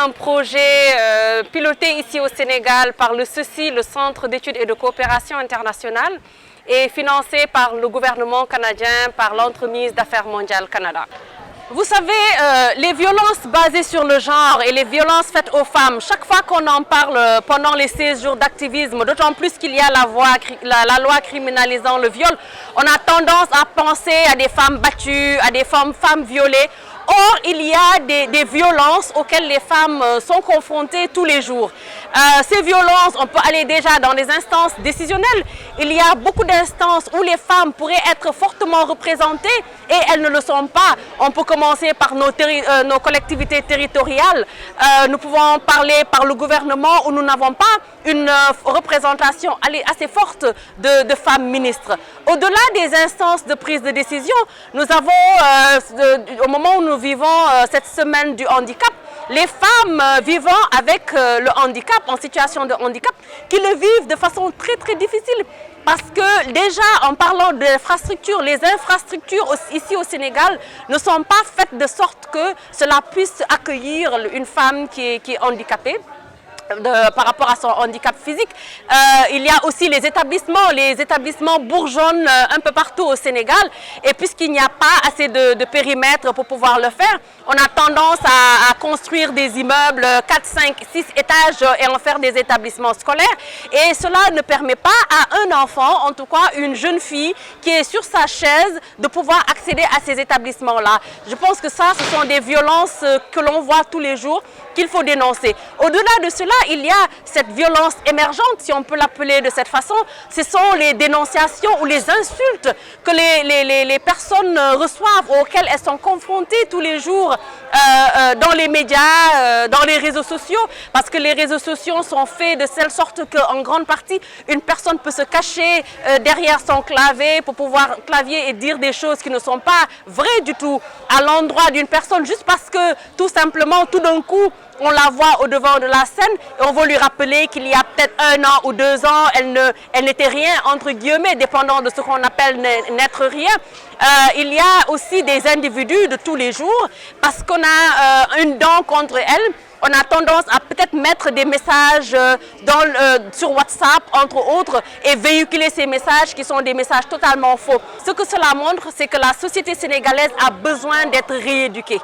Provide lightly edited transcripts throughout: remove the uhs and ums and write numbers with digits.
un projet piloté ici au Sénégal par le CECI, le Centre d'études et de coopération internationale, et financé par le gouvernement canadien, par l'entremise d'affaires mondiales Canada. Vous savez, les violences basées sur le genre et les violences faites aux femmes, chaque fois qu'on en parle pendant les 16 jours d'activisme, d'autant plus qu'il y a la loi criminalisant le viol, on a tendance à penser à des femmes battues, à des femmes violées. Or, il y a des violences auxquelles les femmes sont confrontées tous les jours. Ces violences, on peut aller déjà dans les instances décisionnelles. Il y a beaucoup d'instances où les femmes pourraient être fortement représentées et elles ne le sont pas. On peut commencer par nos collectivités territoriales. Nous pouvons parler par le gouvernement où nous n'avons pas une représentation assez forte de femmes ministres. Au-delà des instances de prise de décision, nous avons, au moment où nous vivons cette semaine du handicap, les femmes vivant avec le handicap, en situation de handicap, qui le vivent de façon très très difficile. Parce que déjà, en parlant d'infrastructures, les infrastructures ici au Sénégal ne sont pas faites de sorte que cela puisse accueillir une femme qui est handicapée. Par rapport à son handicap physique. Il y a aussi les établissements bourgeonnent un peu partout au Sénégal, et puisqu'il n'y a pas assez de périmètre pour pouvoir le faire, on a tendance à construire des immeubles 4, 5, 6 étages et en faire des établissements scolaires, et cela ne permet pas à un enfant, en tout cas une jeune fille qui est sur sa chaise, de pouvoir accéder à ces établissements-là. Je pense que ça, ce sont des violences que l'on voit tous les jours, qu'il faut dénoncer. Au-delà de cela, il y a cette violence émergente, si on peut l'appeler de cette façon. Ce sont les dénonciations ou les insultes que les personnes reçoivent, auxquelles elles sont confrontées tous les jours dans les médias, dans les réseaux sociaux, parce que les réseaux sociaux sont faits de telle sorte qu'en grande partie, une personne peut se cacher derrière son clavier pour pouvoir et dire des choses qui ne sont pas vraies du tout à l'endroit d'une personne, juste parce que tout simplement, tout d'un coup, on la voit au devant de la scène et on veut lui rappeler qu'il y a peut-être 1 an ou 2 ans, elle n'était rien, entre guillemets, dépendant de ce qu'on appelle n'être rien. Il y a aussi des individus de tous les jours, parce qu'on a une dent contre elle. On a tendance à peut-être mettre des messages sur WhatsApp, entre autres, et véhiculer ces messages qui sont des messages totalement faux. Ce que cela montre, c'est que la société sénégalaise a besoin d'être rééduquée.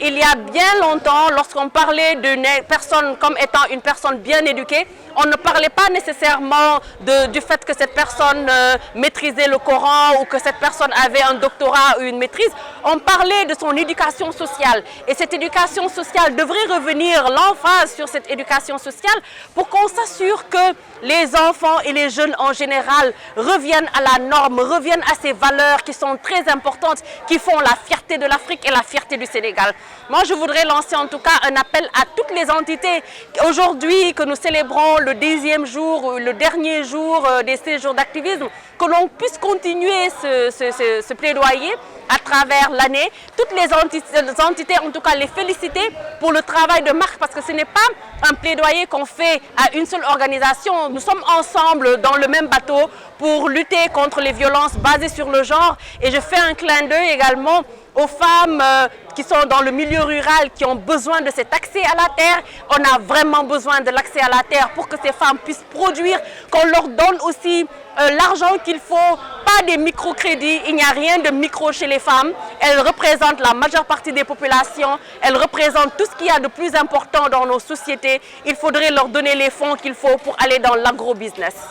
Il y a bien longtemps, lorsqu'on parlait d'une personne comme étant une personne bien éduquée, on ne parlait pas nécessairement du fait que cette personne maîtrisait le Coran ou que cette personne avait un doctorat ou une maîtrise. On parlait de son éducation sociale. Et cette éducation sociale devrait revenir l'emphase sur cette éducation sociale pour qu'on s'assure que les enfants et les jeunes en général reviennent à la norme, reviennent à ces valeurs qui sont très importantes, qui font la fierté de l'Afrique et la fierté du Sénégal. Moi, je voudrais lancer en tout cas un appel à toutes les entités. Aujourd'hui, que nous célébrons le 10e jour ou le dernier jour des 16 jours d'activisme, que l'on puisse continuer ce plaidoyer à travers l'année. Toutes les entités, en tout cas, les féliciter pour le travail de marque, parce que ce n'est pas un plaidoyer qu'on fait à une seule organisation. Nous sommes ensemble dans le même bateau pour lutter contre les violences basées sur le genre. Et je fais un clin d'œil également aux femmes qui sont dans le milieu rural, qui ont besoin de cet accès à la terre. On a vraiment besoin de l'accès à la terre pour que ces femmes puissent produire, qu'on leur donne aussi l'argent qu'il faut, pas des microcrédits. Il n'y a rien de micro chez les femmes. Elles représentent la majeure partie des populations. Elles représentent tout ce qu'il y a de plus important dans nos sociétés. Il faudrait leur donner les fonds qu'il faut pour aller dans l'agro-business.